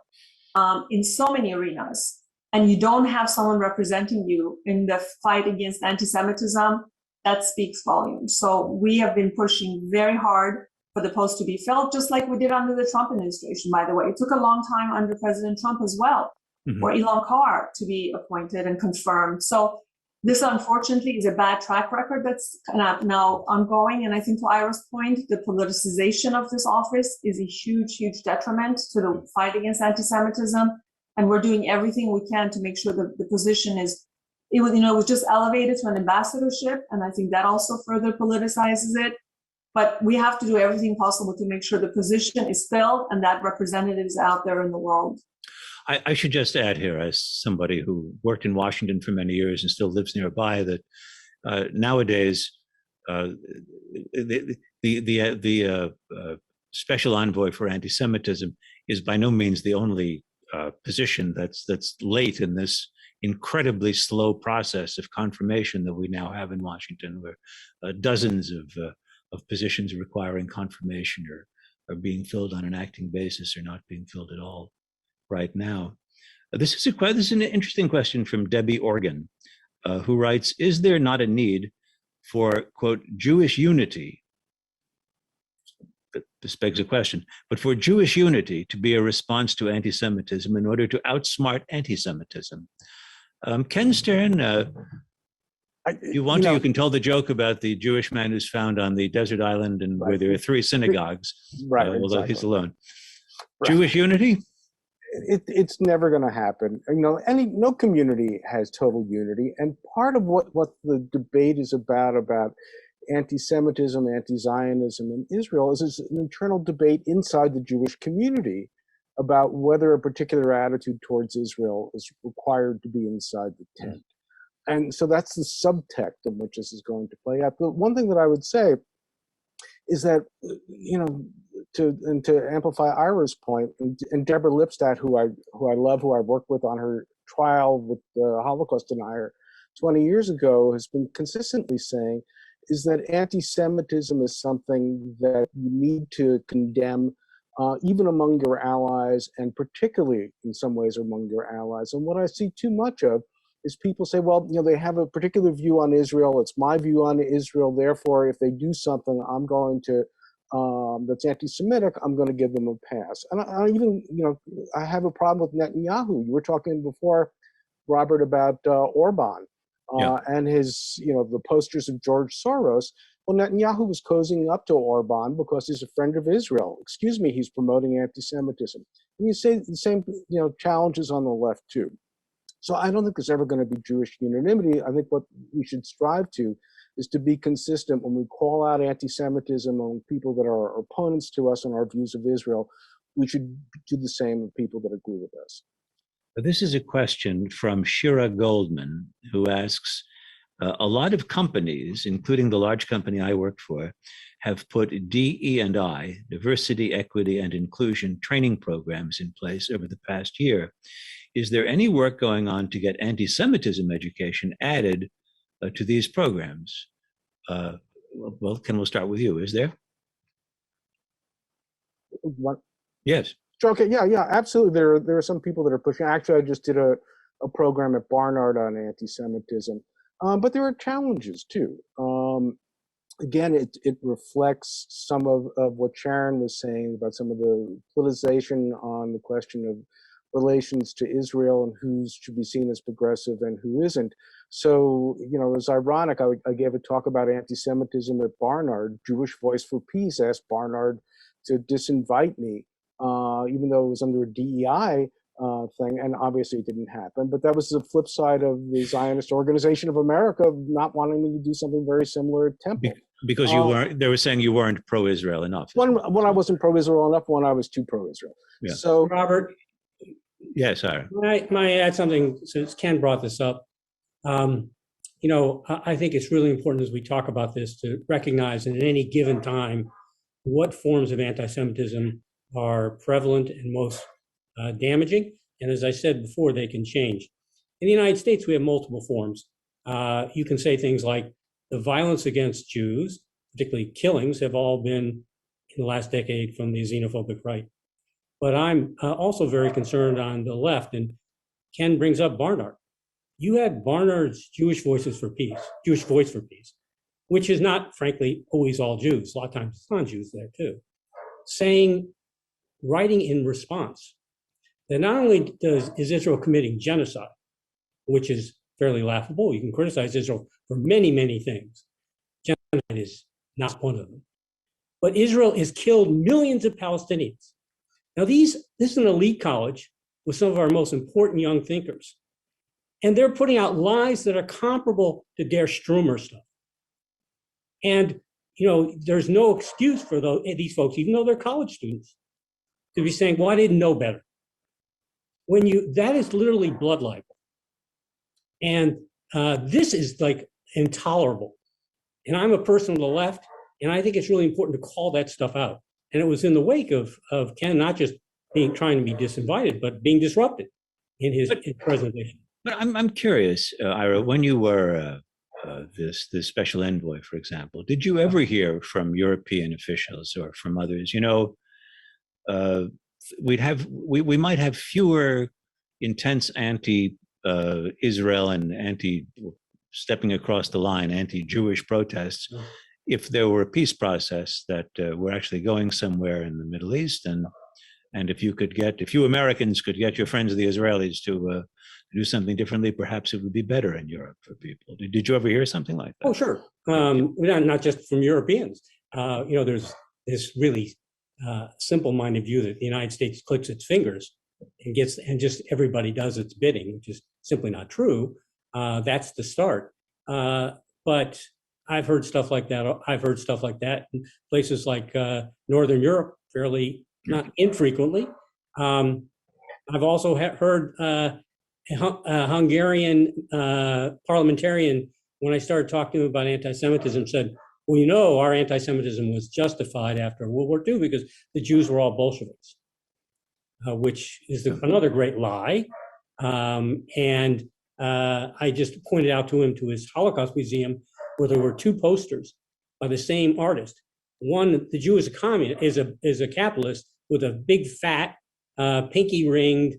in so many arenas, and you don't have someone representing you in the fight against anti-Semitism, that speaks volumes. So we have been pushing very hard for the post to be filled, just like we did under the Trump administration, by the way. It took a long time under President Trump as well, for Elon Carr to be appointed and confirmed. So this, unfortunately, is a bad track record that's now ongoing. And I think to Ira's point, the politicization of this office is a huge, huge detriment to the fight against anti-Semitism. And we're doing everything we can to make sure that the position it was just elevated to an ambassadorship. And I think that also further politicizes it. But we have to do everything possible to make sure the position is filled and that representative is out there in the world. I should just add here, as somebody who worked in Washington for many years and still lives nearby, that nowadays the special envoy for anti-Semitism is by no means the only position that's late in this incredibly slow process of confirmation that we now have in Washington, where dozens of positions requiring confirmation are being filled on an acting basis or not being filled at all right now. This is an interesting question from Debbie Organ, who writes, is there not a need for, quote, Jewish unity? This begs a question, but for Jewish unity to be a response to anti-Semitism in order to outsmart anti-Semitism. Ken Stern, you can tell the joke about the Jewish man who's found on the desert island and where there are 3 synagogues, although exactly. He's alone. Right. Jewish unity? It's never going to happen. No community has total unity, and part of what the debate is about anti-Semitism, anti-Zionism in Israel is an internal debate inside the Jewish community about whether a particular attitude towards Israel is required to be inside the tent. And so that's the subtext in which this is going to play out. The one thing that I would say is that, to amplify Ira's point, and Deborah Lipstadt, who I love, who I worked with on her trial with the Holocaust denier 20 years ago, has been consistently saying is that anti-Semitism is something that you need to condemn, even among your allies, and particularly in some ways among your allies. And what I see too much of is people say, well, they have a particular view on Israel. It's my view on Israel. Therefore, if they do something, I'm going to that's anti-Semitic, I'm going to give them a pass. And I have a problem with Netanyahu. You were talking before, Robert, about Orban. And his, the posters of George Soros. Well, Netanyahu was cozying up to Orban because he's a friend of Israel. Excuse me, he's promoting anti-Semitism. And you say the same, challenges on the left too. So I don't think there's ever going to be Jewish unanimity. I think what we should strive to is to be consistent when we call out anti-Semitism on people that are opponents to us and our views of Israel. We should do the same with people that agree with us. This is a question from Shira Goldman, who asks, a lot of companies, including the large company I work for, have put DE&I, diversity, equity, and inclusion training programs in place over the past year. Is there any work going on to get anti-Semitism education added to these programs? Well, Ken, we'll start with you. Is there? What? Yes. Okay, yeah, absolutely. There are some people that are pushing. Actually, I just did a program at Barnard on anti-Semitism. But there are challenges too. Again, it reflects some of what Sharon was saying about some of the politicization on the question of relations to Israel and who should be seen as progressive and who isn't. So, it was ironic. I gave a talk about anti-Semitism at Barnard. Jewish Voice for Peace asked Barnard to disinvite me, even though it was under a DEI thing, and obviously it didn't happen. But that was the flip side of the Zionist Organization of America not wanting me to do something very similar at Temple. Because you weren't, they were saying you weren't pro-Israel enough. When I wasn't pro-Israel enough, when I was too pro-Israel. Yeah. So, Robert, yes, sorry. might I add something, since Ken brought this up? I think it's really important as we talk about this to recognize in any given time what forms of anti-Semitism are prevalent and most damaging. And as I said before, they can change. In the United States, we have multiple forms. You can say things like the violence against Jews, particularly killings, have all been in the last decade from the xenophobic right. But I'm also very concerned on the left, and Ken brings up Barnard. You had Barnard's Jewish Voice for Peace, which is not, frankly, always all Jews. A lot of times it's non-Jews there too, writing in response that not only is Israel committing genocide, which is fairly laughable, you can criticize Israel for many, many things. Genocide is not one of them. But Israel has killed millions of Palestinians. Now, this is an elite college with some of our most important young thinkers. And they're putting out lies that are comparable to Der Stromer stuff. And, there's no excuse for these folks, even though they're college students, to be saying, well, I didn't know better. That is literally blood libel. And this is like intolerable. And I'm a person on the left, and I think it's really important to call that stuff out. And it was in the wake of Ken not just trying to be disinvited, but being disrupted in his presentation. But I'm curious, Ira, when you were this special envoy, for example, did you ever hear from European officials or from others? We might have fewer intense anti-Israel and stepping across the line, anti-Jewish protests, if there were a peace process that were actually going somewhere in the Middle East, and if you Americans could get your friends the Israelis to do something differently, perhaps it would be better in Europe for people. Did you ever hear something like that? Oh, sure. Not just from Europeans. There's this really simple-minded view that the United States clicks its fingers and just everybody does its bidding, which is simply not true. That's the start. But I've heard stuff like that. In places like Northern Europe, fairly not infrequently. I've also heard a Hungarian parliamentarian, when I started talking to him about anti-Semitism, said, well, our anti-Semitism was justified after World War II because the Jews were all Bolsheviks, which is another great lie. And I just pointed out to him to his Holocaust Museum where there were two posters by the same artist. One, the Jew is a communist, is a capitalist with a big fat, pinky-ringed,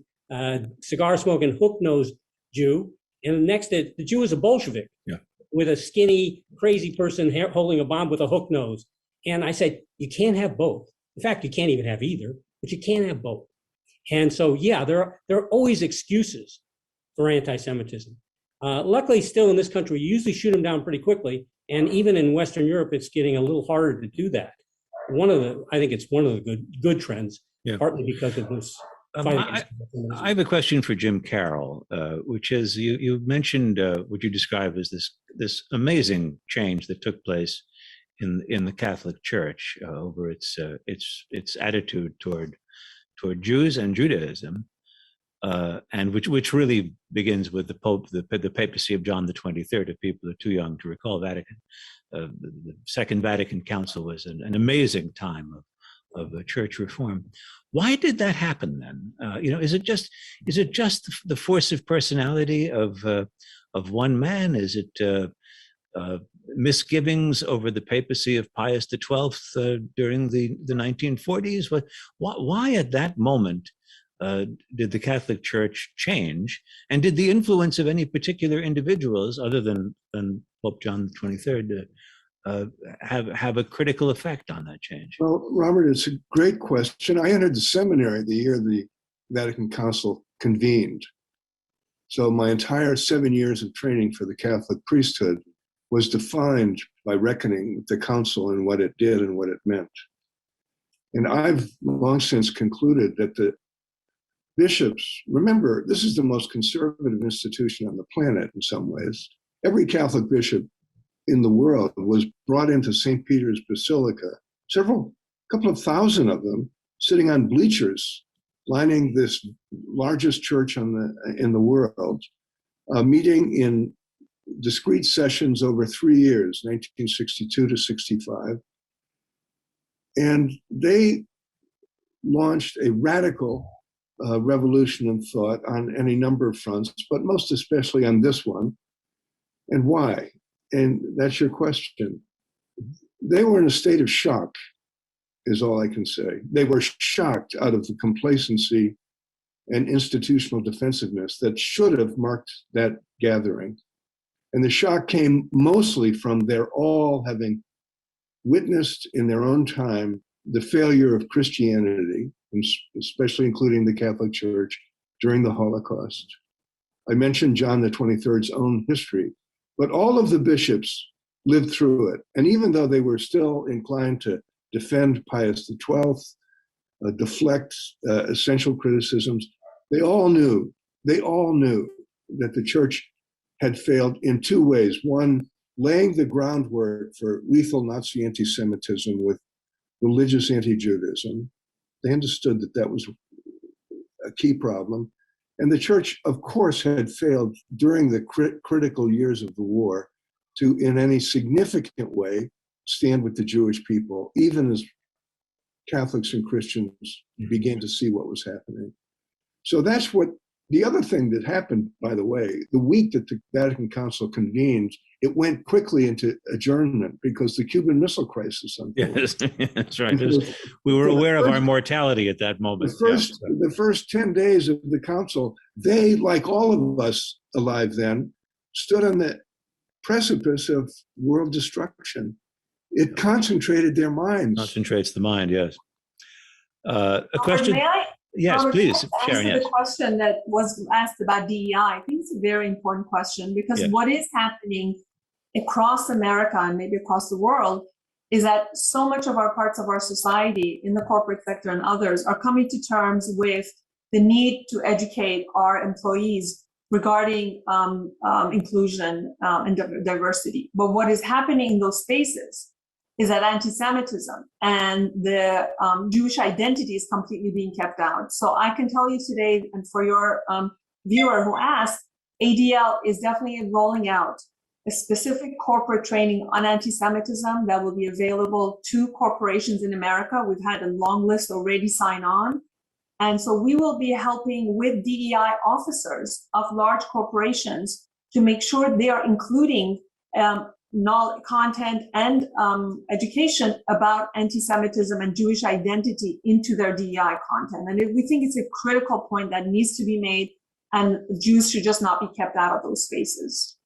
cigar-smoking, hook-nosed Jew. And next to the Jew is a Bolshevik with a skinny, crazy person holding a bomb with a hook nose. And I said, you can't have both. In fact, you can't even have either, but you can't have both. And so, there are always excuses for anti-Semitism. Luckily, still in this country, you usually shoot them down pretty quickly. And even in Western Europe, it's getting a little harder to do that. I think it's one of the good trends, partly because of this I have a question for Jim Carroll, which is you mentioned what you described as this amazing change that took place in the Catholic Church over its attitude toward Jews and Judaism, and which really begins with the Pope, the papacy of John the 23rd. If people are too young to recall Vatican, the Second Vatican Council was an amazing time of church reform. Why did that happen then? Is it just the force of personality of one man? Is it misgivings over the papacy of Pius XII during the 1940s? Why at that moment did the Catholic Church change? And did the influence of any particular individuals other than Pope John XXIII have a critical effect on that change? Well, Robert, it's a great question. I entered the seminary the year the Vatican Council convened. So my entire 7 years of training for the Catholic priesthood was defined by reckoning with the council and what it did and what it meant. And I've long since concluded that the bishops, remember, this is the most conservative institution on the planet in some ways. Every Catholic bishop in the world was brought into St. Peter's Basilica, couple of thousand of them sitting on bleachers lining this largest church in the world, meeting in discrete sessions over 3 years, 1962 to 65. And they launched a radical revolution in thought on any number of fronts, but most especially on this one. And why? And that's your question. They were in a state of shock, is all I can say. They were shocked out of the complacency and institutional defensiveness that should have marked that gathering. And the shock came mostly from their all having witnessed in their own time the failure of Christianity, especially including the Catholic Church, during the Holocaust. I mentioned John the 23rd's own history, but all of the bishops lived through it. And even though they were still inclined to defend Pius XII, deflect essential criticisms, they all knew that the church had failed in two ways. One, laying the groundwork for lethal Nazi anti-Semitism with religious anti-Judaism. They understood that that was a key problem. And the church, of course, had failed during the critical years of the war to, in any significant way, stand with the Jewish people, even as Catholics and Christians began to see what was happening. So that's what, the other thing that happened, by the way, the week that the Vatican Council convened, it went quickly into adjournment because the Cuban Missile Crisis unfolded. Yes, that's right. We were aware of our mortality at that moment. The first 10 days of the council, they, like all of us alive then, stood on the precipice of world destruction. It concentrated their minds. Concentrates the mind, yes. A question? May I? Yes, please, Sharon. Yes. The question that was asked about DEI, I think it's a very important question because what is happening across America and maybe across the world is that so much of our parts of our society in the corporate sector and others are coming to terms with the need to educate our employees regarding inclusion and diversity. But what is happening in those spaces is that anti-Semitism and the Jewish identity is completely being kept out. So I can tell you today, and for your viewer who asked, ADL is definitely rolling out a specific corporate training on anti-Semitism that will be available to corporations in America. We've had a long list already sign on. And so we will be helping with DEI officers of large corporations to make sure they are including knowledge, content, and education about anti-Semitism and Jewish identity into their DEI content. And we think it's a critical point that needs to be made, and Jews should just not be kept out of those spaces.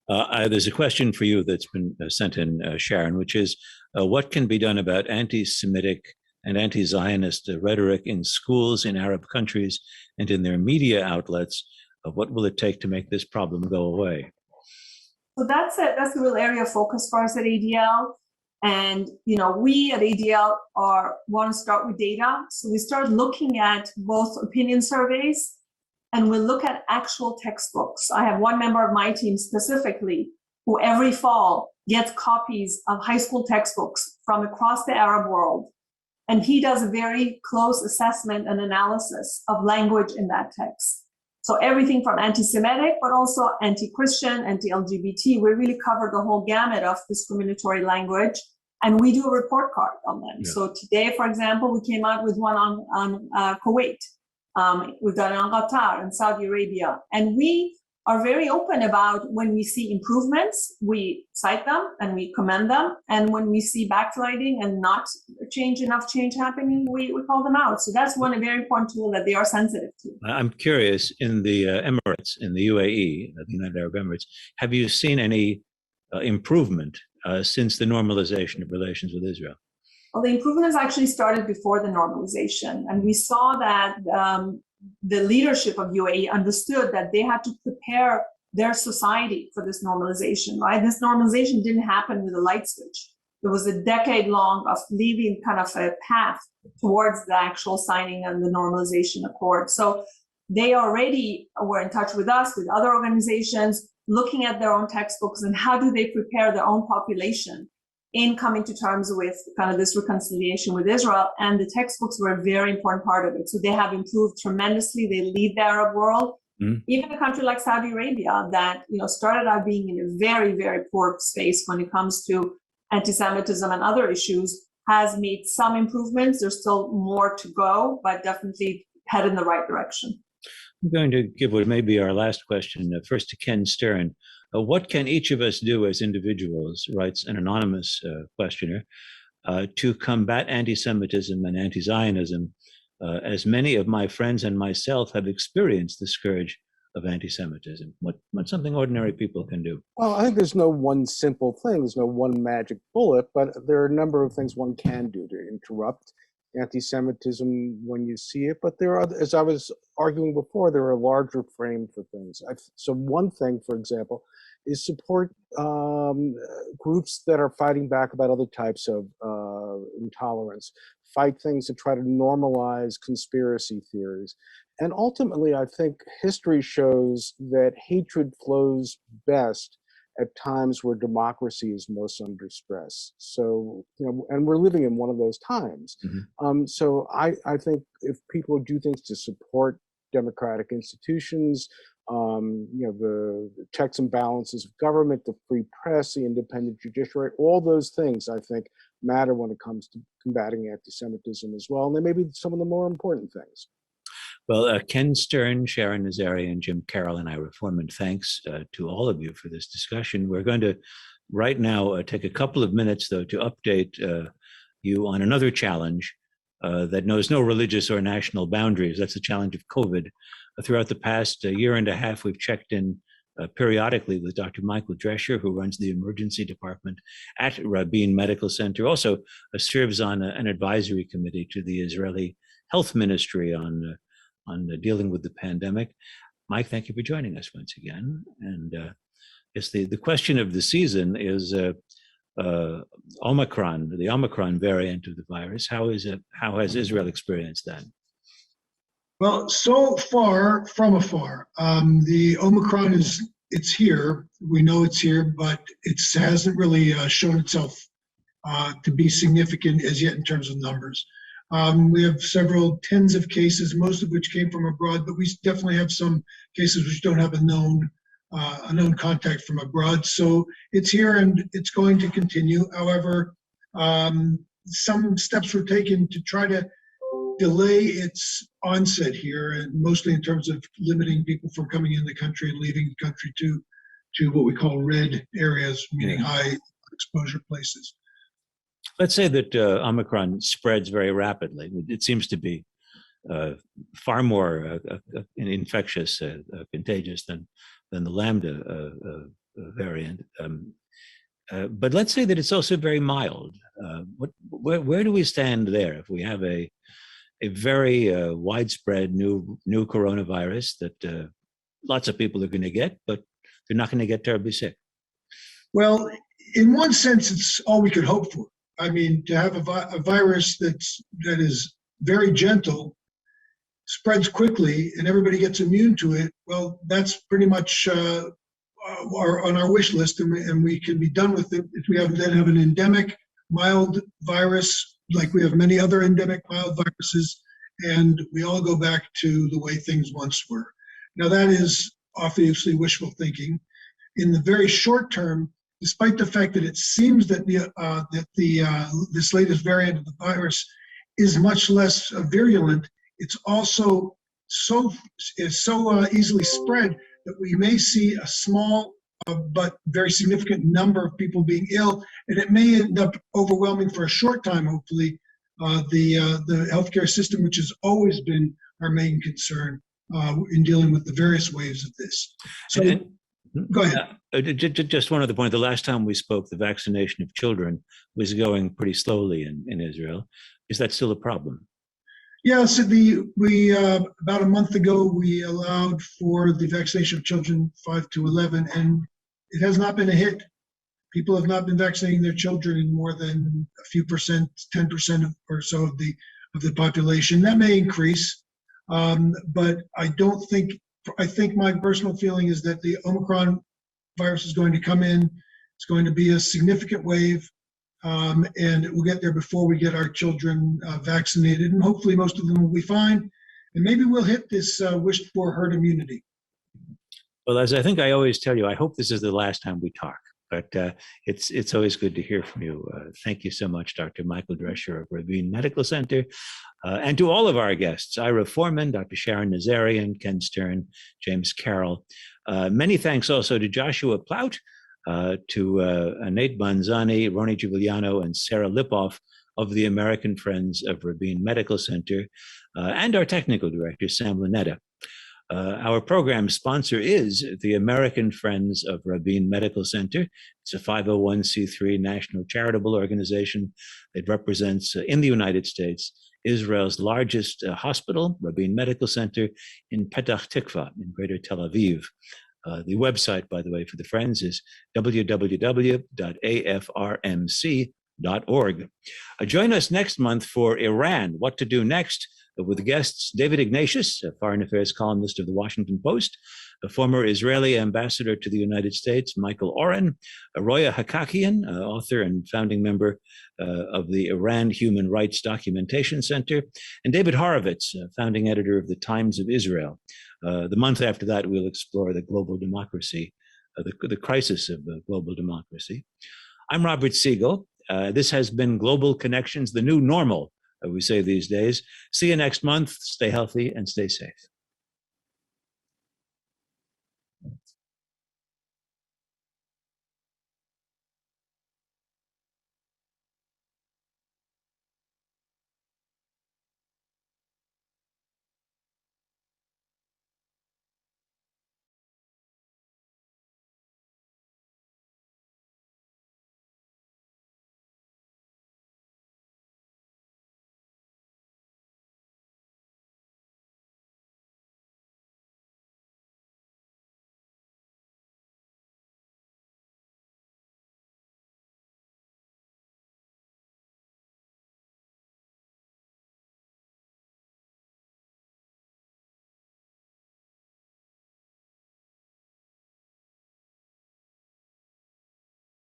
There's a question for you that's been sent in, Sharon, which is, what can be done about anti-Semitic and anti-Zionist rhetoric in schools in Arab countries and in their media outlets? What will it take to make this problem go away? So that's a real area of focus for us at ADL. And we at ADL want to start with data. So we start looking at both opinion surveys and we'll look at actual textbooks. I have one member of my team specifically who every fall gets copies of high school textbooks from across the Arab world. And he does a very close assessment and analysis of language in that text. So everything from anti-Semitic, but also anti-Christian, anti-LGBT, we really cover the whole gamut of discriminatory language. And we do a report card on them. Yeah. So today, for example, we came out with one on Kuwait. We've done it on Qatar and Saudi Arabia. And we are very open about when we see improvements, we cite them and we commend them. And when we see backsliding and not enough change happening, we call them out. So that's one very important tool that they are sensitive to. I'm curious, in the Emirates, in the UAE, the United Arab Emirates, have you seen any improvement since the normalization of relations with Israel? Well, the improvement has actually started before the normalization. And we saw that the leadership of UAE understood that they had to prepare their society for this normalization, right? This normalization didn't happen with a light switch. There was a decade long of leaving kind of a path towards the actual signing and the normalization accord. So they already were in touch with us, with other organizations, looking at their own textbooks and how do they prepare their own population in coming to terms with kind of this reconciliation with Israel. And the textbooks were a very important part of it. So they have improved tremendously. They lead the Arab world. Even a country like Saudi Arabia that started out being in a very, very poor space when it comes to anti-Semitism and other issues has made some improvements. There's still more to go, but definitely head in the right direction. I'm going to give what may be our last question first to Ken Stern. What can each of us do as individuals, writes an anonymous questioner, to combat anti-Semitism and anti-Zionism, as many of my friends and myself have experienced the scourge of anti-Semitism? What's something ordinary people can do? Well, I think there's no one simple thing. There's no one magic bullet, but there are a number of things one can do to interrupt anti-Semitism when you see it. But there are, as I was arguing before, there are a larger frame for things. So one thing, for example, is support groups that are fighting back about other types of intolerance, fight things to try to normalize conspiracy theories. And ultimately, I think history shows that hatred flows best at times where democracy is most under stress. So, and we're living in one of those times. So I think if people do things to support democratic institutions, the checks and balances of government, the free press, the independent judiciary, all those things I think matter when it comes to combating anti-Semitism as well. And they may be some of the more important things. Well, Ken Stern, Sharon Nazarian, Jim Carroll, and Ira Forman, thanks to all of you for this discussion. We're going to right now take a couple of minutes, though, to update you on another challenge that knows no religious or national boundaries. That's the challenge of COVID. Throughout the past year and a half, we've checked in periodically with Dr. Michael Drescher, who runs the emergency department at Rabin Medical Center, also serves on an advisory committee to the Israeli Health Ministry on dealing with the pandemic. Mike, thank you for joining us once again. And it's the question of the season is Omicron, the Omicron variant of the virus. How has Israel experienced that? Well, so far from afar, the Omicron it's here. We know it's here, but it hasn't really shown itself to be significant as yet in terms of numbers. We have several tens of cases, most of which came from abroad, but we definitely have some cases which don't have a known contact from abroad. So it's here and it's going to continue. However, some steps were taken to try to delay its onset here, and mostly in terms of limiting people from coming in the country and leaving the country to what we call red areas, meaning high exposure places. Let's say that Omicron spreads very rapidly. It seems to be far more infectious, contagious than the Lambda variant. But let's say that it's also very mild. Where do we stand there if we have a very widespread new coronavirus that lots of people are going to get, but they're not going to get terribly sick? Well, in one sense, it's all we could hope for. I mean, to have a virus that is very gentle, spreads quickly, and everybody gets immune to it, well, that's pretty much on our wish list, and we can be done with it if we then have an endemic mild virus, like we have many other endemic mild viruses, and we all go back to the way things once were. Now, that is obviously wishful thinking. In the very short term, despite the fact that it seems that this latest variant of the virus is much less virulent, it's also so easily spread that we may see a small but very significant number of people being ill, and it may end up overwhelming for a short time, hopefully, the healthcare system, which has always been our main concern in dealing with the various waves of this. So, go ahead. Just one other point. The last time we spoke, the vaccination of children was going pretty slowly in Israel. Is that still a problem? Yeah, so we about a month ago, we allowed for the vaccination of children 5 to 11, and it has not been a hit. People have not been vaccinating their children in more than a few percent, 10% or so of the population. That may increase, but I think my personal feeling is that the Omicron virus is going to come in. It's going to be a significant wave, and it will get there before we get our children vaccinated, and hopefully most of them will be fine, and maybe we'll hit this wished for herd immunity. Well, as I think I always tell you, I hope this is the last time we talk, but it's always good to hear from you. Thank you so much, Dr. Michael Drescher of Rabin Medical Center, and to all of our guests, Ira Forman, Dr. Sharon Nazarian, Ken Stern, James Carroll. Many thanks also to Joshua Plout, to Nate Banzani, Roni Giuliano, and Sarah Lipoff of the American Friends of Rabin Medical Center, and our technical director, Sam Lunetta. Our program sponsor is the American Friends of Rabin Medical Center. It's a 501c3 national charitable organization that represents, in the United States, Israel's largest hospital, Rabin Medical Center, in Petach Tikva, in Greater Tel Aviv. The website, by the way, for the Friends is www.afrmc.org. Join us next month for Iran, What to Do Next, with guests David Ignatius, a foreign affairs columnist of the Washington Post, a former Israeli ambassador to the United States, Michael Oren, Roya Hakakian, author and founding member of the Iran Human Rights Documentation Center, and David Horowitz, founding editor of the Times of Israel. The month after that, we'll explore the global democracy, the crisis of global democracy. I'm Robert Siegel. This has been Global Connections, the new normal, we say these days. See you next month. Stay healthy and stay safe.